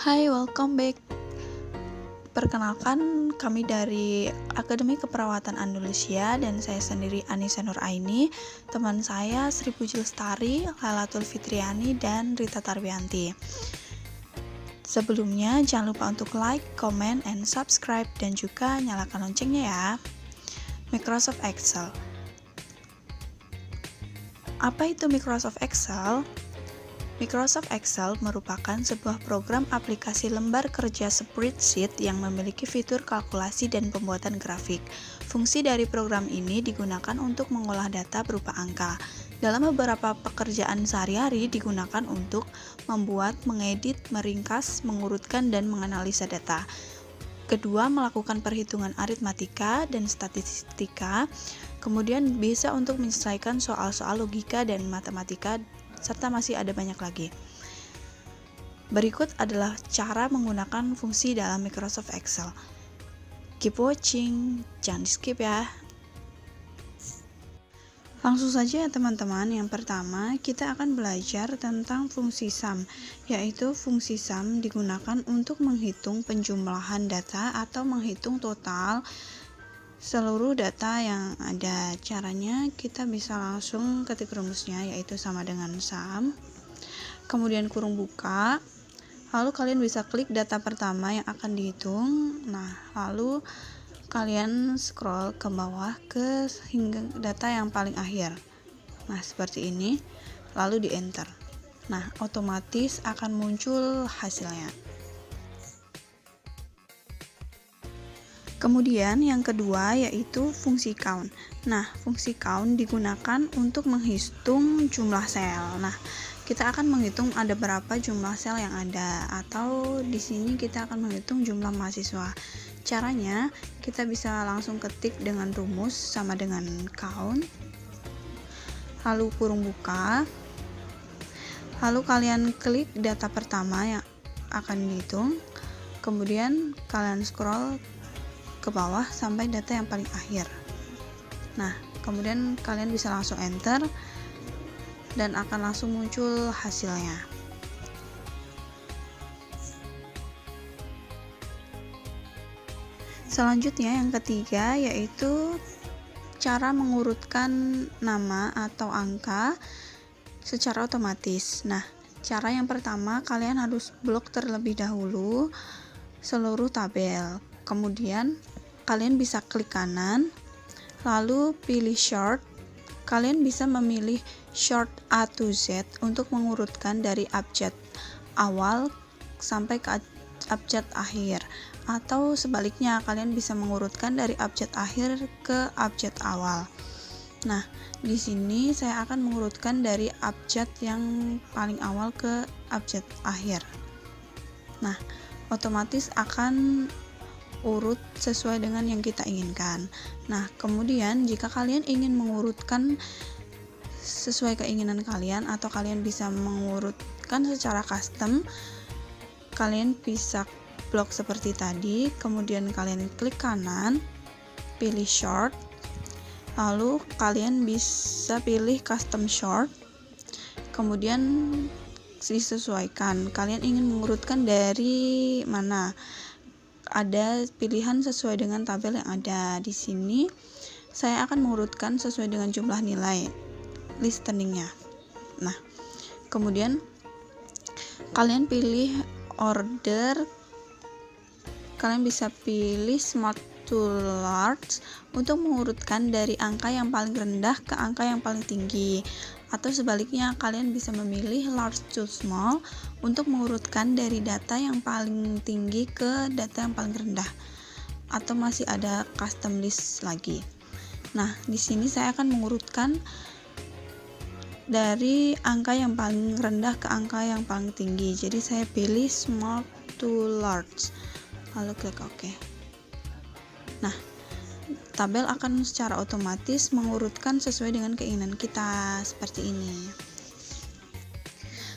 Hai, welcome back. Perkenalkan, kami dari Akademi Keperawatan Andalusia dan saya sendiri Anissa Nuraini, teman saya Sri Puji Lestari, Lailatul Fitriani, dan Rita Tarbianti. Sebelumnya, jangan lupa untuk like, comment, and subscribe, dan juga nyalakan loncengnya ya. Microsoft Excel. Apa itu Microsoft Excel? Microsoft Excel merupakan sebuah program aplikasi lembar kerja spreadsheet yang memiliki fitur kalkulasi dan pembuatan grafik. Fungsi dari program ini digunakan untuk mengolah data berupa angka. Dalam beberapa pekerjaan sehari-hari digunakan untuk membuat, mengedit, meringkas, mengurutkan, dan menganalisa data. Kedua, melakukan perhitungan aritmatika dan statistika. Kemudian bisa untuk menyelesaikan soal-soal logika dan matematika, serta masih ada banyak lagi. Berikut adalah cara menggunakan fungsi dalam Microsoft Excel. Keep watching, jangan di skip ya. Langsung saja ya teman-teman. Yang pertama, kita akan belajar tentang fungsi sum, yaitu fungsi sum digunakan untuk menghitung penjumlahan data atau menghitung total seluruh data yang ada. Caranya kita bisa langsung ketik rumusnya, yaitu sama dengan sum, kemudian kurung buka, lalu kalian bisa klik data pertama yang akan dihitung. Nah, lalu kalian scroll ke bawah ke hingga data yang paling akhir. Nah, seperti ini, lalu di enter. Nah, otomatis akan muncul hasilnya. Kemudian yang kedua yaitu fungsi count. Nah, fungsi count digunakan untuk menghitung jumlah sel. Nah, kita akan menghitung ada berapa jumlah sel yang ada, atau di sini kita akan menghitung jumlah mahasiswa. Caranya, kita bisa langsung ketik dengan rumus sama dengan count, lalu kurung buka, lalu kalian klik data pertama yang akan dihitung, kemudian kalian scroll ke bawah sampai data yang paling akhir. Nah, kemudian kalian bisa langsung enter dan akan langsung muncul hasilnya. Selanjutnya yang ketiga yaitu cara mengurutkan nama atau angka secara otomatis. Nah, cara yang pertama, kalian harus blok terlebih dahulu seluruh tabel. Kemudian kalian bisa klik kanan, lalu pilih short. Kalian bisa memilih short A to Z untuk mengurutkan dari abjad awal sampai ke abjad akhir, atau sebaliknya kalian bisa mengurutkan dari abjad akhir ke abjad awal. Nah, di sini saya akan mengurutkan dari abjad yang paling awal ke abjad akhir. Nah, otomatis akan urut sesuai dengan yang kita inginkan. Nah, kemudian jika kalian ingin mengurutkan sesuai keinginan kalian, atau kalian bisa mengurutkan secara custom, kalian bisa blok seperti tadi, kemudian kalian klik kanan, pilih short, lalu kalian bisa pilih custom short, kemudian disesuaikan kalian ingin mengurutkan dari mana. Ada pilihan sesuai dengan tabel yang ada. Di sini saya akan mengurutkan sesuai dengan jumlah nilai listeningnya. Nah, kemudian kalian pilih order, kalian bisa pilih small to large untuk mengurutkan dari angka yang paling rendah ke angka yang paling tinggi, atau sebaliknya kalian bisa memilih large to small untuk mengurutkan dari data yang paling tinggi ke data yang paling rendah, atau masih ada custom list lagi. Nah, di sini saya akan mengurutkan dari angka yang paling rendah ke angka yang paling tinggi. Jadi saya pilih small to large, lalu klik OK. Nah, tabel akan secara otomatis mengurutkan sesuai dengan keinginan kita seperti ini.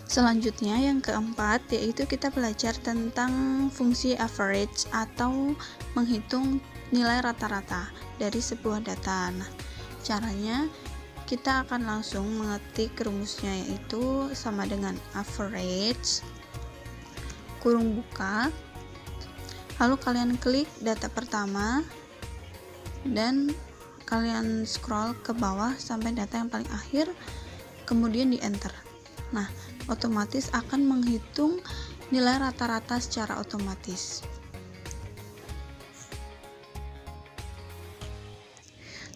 Selanjutnya yang keempat yaitu kita belajar tentang fungsi average atau menghitung nilai rata-rata dari sebuah data. Nah, caranya kita akan langsung mengetik rumusnya, yaitu sama dengan average kurung buka, lalu kalian klik data pertama dan kalian scroll ke bawah sampai data yang paling akhir, kemudian di enter. Nah, otomatis akan menghitung nilai rata-rata secara otomatis.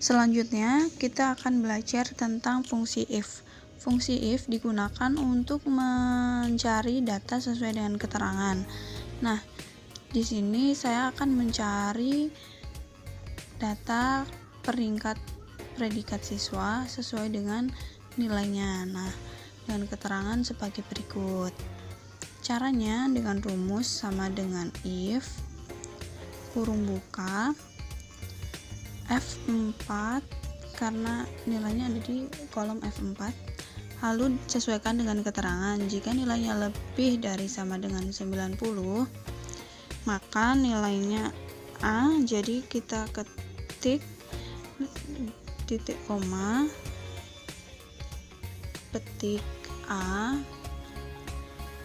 Selanjutnya, kita akan belajar tentang fungsi if. Fungsi if digunakan untuk mencari data sesuai dengan keterangan. Nah, di sini saya akan mencari data peringkat predikat siswa sesuai dengan nilainya. Nah, dengan keterangan sebagai berikut. Caranya dengan rumus sama dengan if kurung buka F4 karena nilainya ada di kolom F4, lalu sesuaikan dengan keterangan. Jika nilainya lebih dari sama dengan 90, maka nilainya A, jadi kita ketik titik koma, petik A,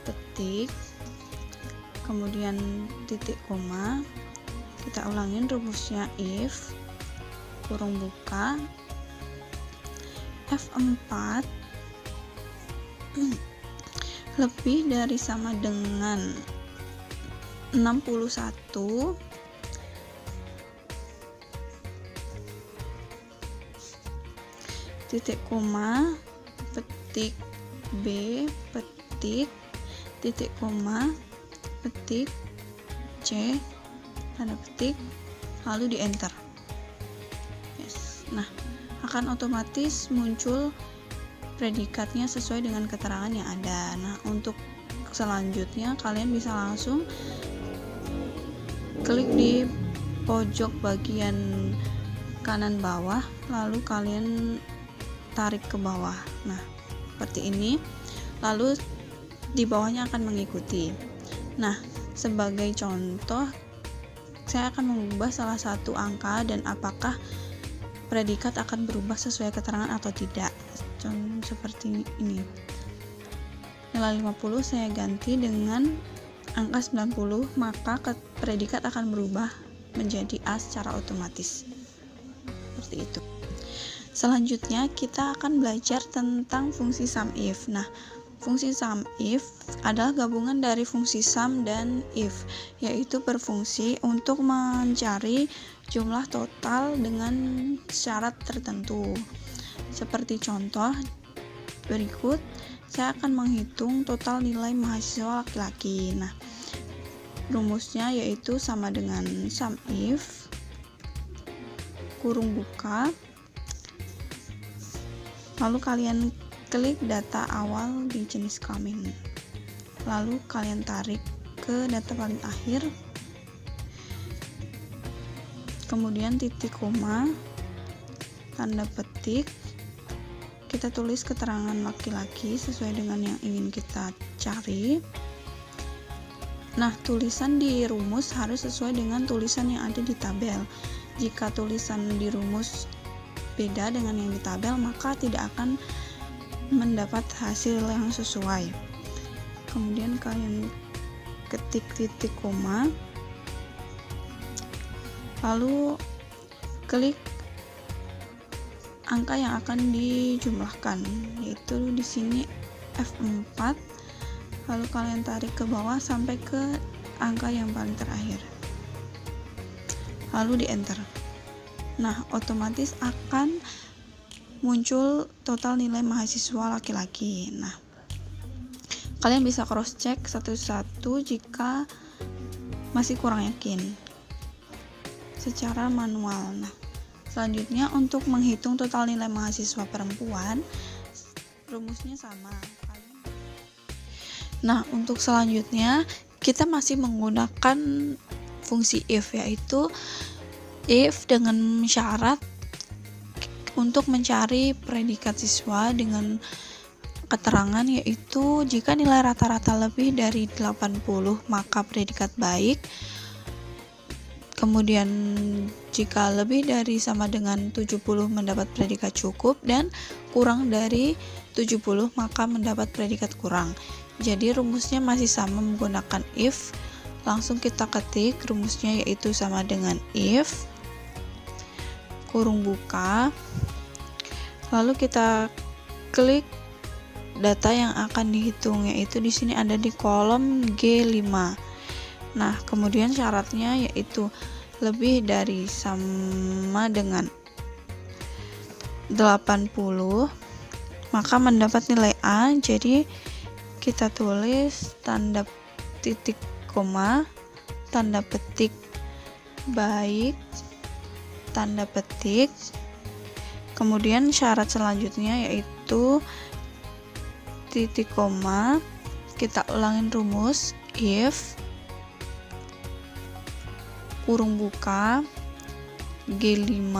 petik, kemudian titik koma. Kita ulangin rumusnya if kurung buka F4 lebih dari sama dengan 61 titik koma, petik B, petik titik koma, petik C, tanda petik, lalu di enter. Nah, akan otomatis muncul predikatnya sesuai dengan keterangan yang ada. Nah, untuk selanjutnya kalian bisa langsung klik di pojok bagian kanan bawah, lalu kalian tarik ke bawah. Nah, seperti ini. Lalu di bawahnya akan mengikuti. Nah, sebagai contoh, saya akan mengubah salah satu angka dan apakah predikat akan berubah sesuai keterangan atau tidak. Contoh seperti ini. Nilai 50 saya ganti dengan angka 90, maka predikat akan berubah menjadi A secara otomatis. Seperti itu. Selanjutnya kita akan belajar tentang fungsi sum if. Nah, fungsi sum if adalah gabungan dari fungsi sum dan if, yaitu berfungsi untuk mencari jumlah total dengan syarat tertentu. Seperti contoh berikut, saya akan menghitung total nilai mahasiswa laki-laki. Nah, rumusnya yaitu sama dengan sum if kurung buka, lalu kalian klik data awal di jenis kelamin, lalu kalian tarik ke data paling akhir, kemudian titik koma, tanda petik, kita tulis keterangan laki-laki sesuai dengan yang ingin kita cari. Nah, tulisan di rumus harus sesuai dengan tulisan yang ada di tabel. Jika tulisan di rumus beda dengan yang di tabel, maka tidak akan mendapat hasil yang sesuai. Kemudian kalian ketik titik koma, lalu klik angka yang akan dijumlahkan, yaitu di sini F4, lalu kalian tarik ke bawah sampai ke angka yang paling terakhir, lalu di enter. Nah, otomatis akan muncul total nilai mahasiswa laki-laki. Nah, kalian bisa cross check satu-satu jika masih kurang yakin secara manual. Nah, selanjutnya untuk menghitung total nilai mahasiswa perempuan, rumusnya sama. Nah, untuk selanjutnya kita masih menggunakan fungsi if, yaitu if dengan syarat untuk mencari predikat siswa dengan keterangan, yaitu jika nilai rata-rata lebih dari 80 maka predikat baik, kemudian jika lebih dari sama dengan 70 mendapat predikat cukup, dan kurang dari 70 maka mendapat predikat kurang. Jadi rumusnya masih sama menggunakan if. Langsung kita ketik rumusnya, yaitu sama dengan if kurung buka, lalu kita klik data yang akan dihitung, yaitu di sini ada di kolom G5. Nah, kemudian syaratnya yaitu lebih dari sama dengan 80, maka mendapat nilai A. Jadi kita tulis tanda titik koma, tanda petik baik, tanda petik. Kemudian syarat selanjutnya yaitu titik koma, kita ulangin rumus if kurung buka G5.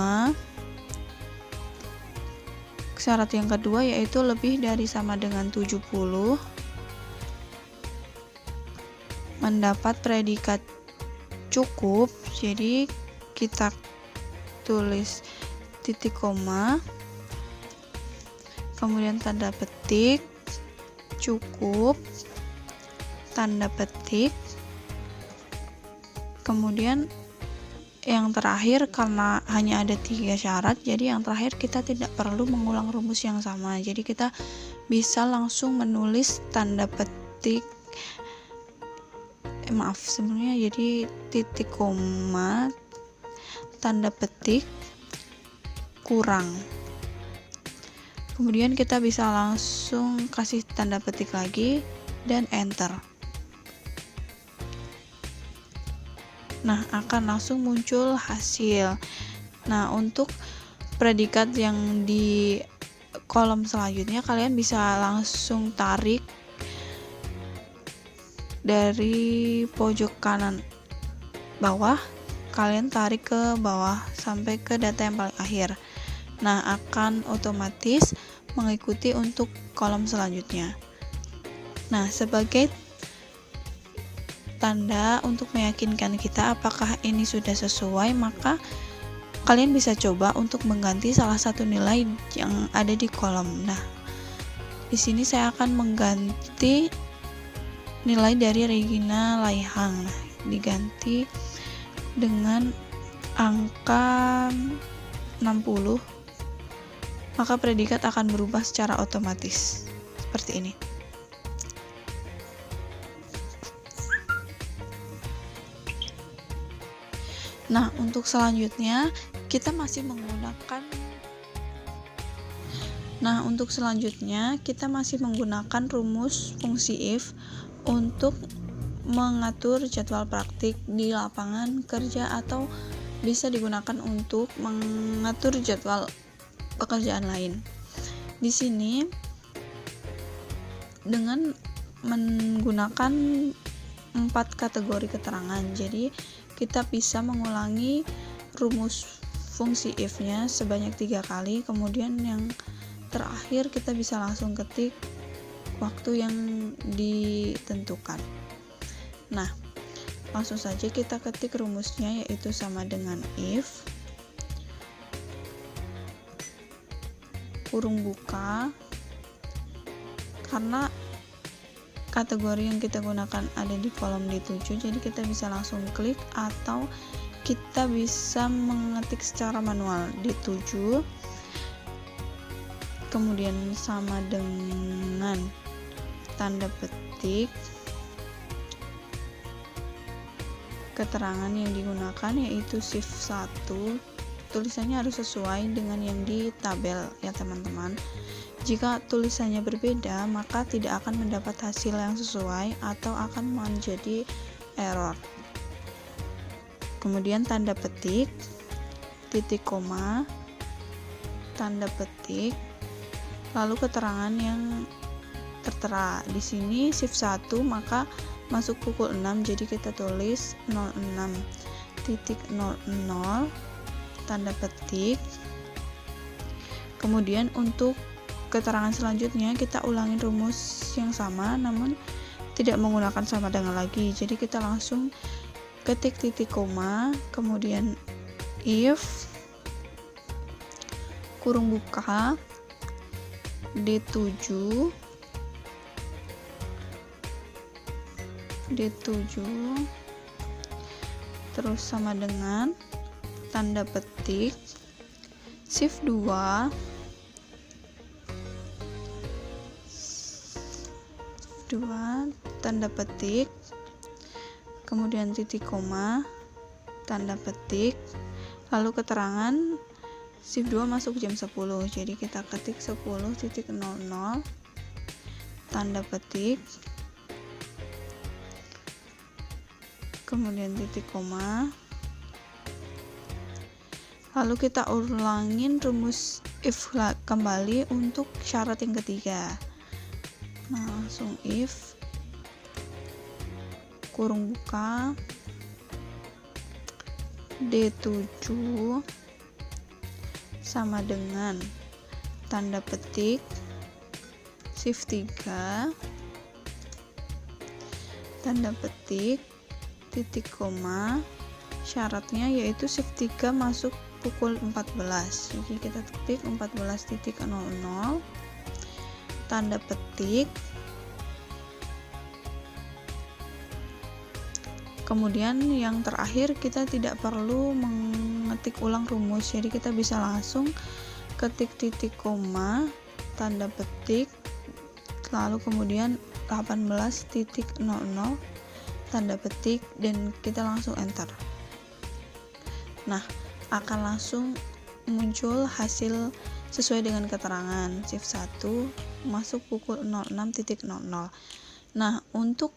Syarat yang kedua yaitu lebih dari sama dengan 70, mendapat predikat cukup. Jadi kita tulis titik koma, kemudian tanda petik cukup, tanda petik. Kemudian yang terakhir, karena hanya ada 3 syarat, jadi yang terakhir kita tidak perlu mengulang rumus yang sama. Jadi kita bisa langsung menulis tanda petik sebenarnya jadi titik koma, tanda petik kurang. Kemudian kita bisa langsung kasih tanda petik lagi dan enter. Nah, akan langsung muncul hasil. Nah, untuk predikat yang di kolom selanjutnya, kalian bisa langsung tarik dari pojok kanan bawah, kalian tarik ke bawah sampai ke data yang paling akhir. Nah, akan otomatis mengikuti untuk kolom selanjutnya. Nah, sebagai tanda untuk meyakinkan kita apakah ini sudah sesuai, maka kalian bisa coba untuk mengganti salah satu nilai yang ada di kolom. Nah, di sini saya akan mengganti nilai dari Regina Laihang. Nah, diganti dengan angka 60, maka predikat akan berubah secara otomatis seperti ini. Nah, untuk selanjutnya kita masih menggunakan rumus fungsi if untuk mengatur jadwal praktik di lapangan kerja, atau bisa digunakan untuk mengatur jadwal pekerjaan lain. Di sini dengan menggunakan 4 kategori keterangan, jadi kita bisa mengulangi rumus fungsi if-nya sebanyak 3 kali, kemudian yang terakhir kita bisa langsung ketik waktu yang ditentukan. Nah, langsung saja kita ketik rumusnya, yaitu sama dengan if kurung buka, karena kategori yang kita gunakan ada di kolom D7, jadi kita bisa langsung klik atau kita bisa mengetik secara manual D7, kemudian sama dengan tanda petik keterangan yang digunakan, yaitu shift 1. Tulisannya harus sesuai dengan yang di tabel ya teman-teman. Jika tulisannya berbeda, maka tidak akan mendapat hasil yang sesuai atau akan menjadi error. Kemudian tanda petik, titik koma, tanda petik, lalu keterangan yang tertera. Di sini shift 1, maka masuk pukul 6, jadi kita tulis 06.00 tanda petik. Kemudian untuk keterangan selanjutnya kita ulangi rumus yang sama, namun tidak menggunakan sama dengan lagi. Jadi kita langsung ketik titik koma, kemudian if kurung buka D7, D7 terus sama dengan tanda petik shift 2 tanda petik, kemudian titik koma, tanda petik, lalu keterangan shift 2 masuk jam 10, jadi kita ketik 10.00 tanda petik, kemudian titik koma, lalu kita ulangin rumus if kembali untuk syarat yang ketiga. Nah, langsung if kurung buka D7 sama dengan tanda petik shift 3 tanda petik titik koma, syaratnya yaitu shift 3 masuk pukul 14, jadi kita ketik 14.00 tanda petik, kemudian yang terakhir kita tidak perlu mengetik ulang rumus, jadi kita bisa langsung ketik titik koma, tanda petik, lalu kemudian 18.00 tanda petik, dan kita langsung enter. Nah, akan langsung muncul hasil sesuai dengan keterangan shift 1 masuk pukul 06.00. Nah, untuk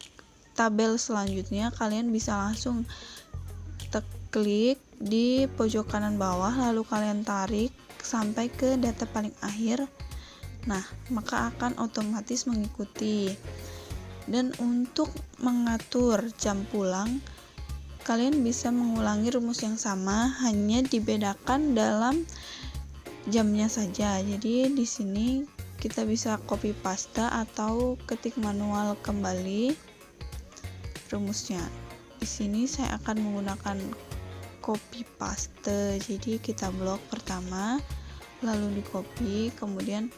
tabel selanjutnya kalian bisa langsung klik di pojok kanan bawah, lalu kalian tarik sampai ke data paling akhir. Nah, maka akan otomatis mengikuti. Dan untuk mengatur jam pulang, kalian bisa mengulangi rumus yang sama, hanya dibedakan dalam jamnya saja. Jadi di sini kita bisa copy paste atau ketik manual kembali rumusnya. Di sini saya akan menggunakan copy paste. Jadi kita blok pertama, lalu di copy, kemudian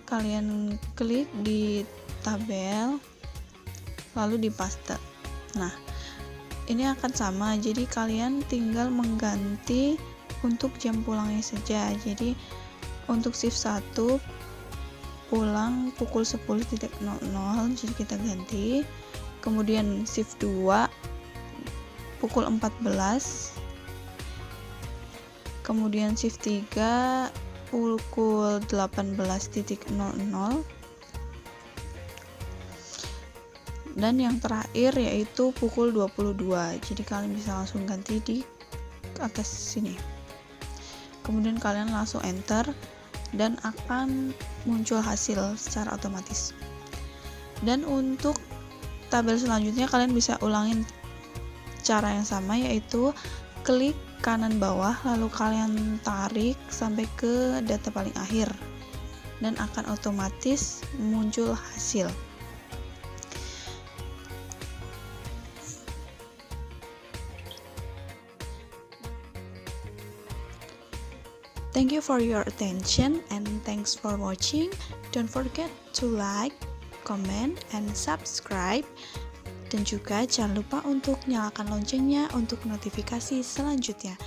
kalian klik di tabel, lalu di paste. Nah, ini akan sama, jadi kalian tinggal mengganti untuk jam pulangnya saja. Jadi untuk shift 1 pulang pukul 10.00, jadi kita ganti. Kemudian shift 2 pukul 14, kemudian shift 3 pukul 18.00, dan yang terakhir yaitu pukul 22. Jadi kalian bisa langsung ganti di atas sini, kemudian kalian langsung enter dan akan muncul hasil secara otomatis. Dan untuk tabel selanjutnya kalian bisa ulangin cara yang sama, yaitu klik kanan bawah, lalu kalian tarik sampai ke data paling akhir dan akan otomatis muncul hasil. Thank you for your attention and thanks for watching. Don't forget to like, comment, and subscribe. Dan juga jangan lupa untuk nyalakan loncengnya untuk notifikasi selanjutnya.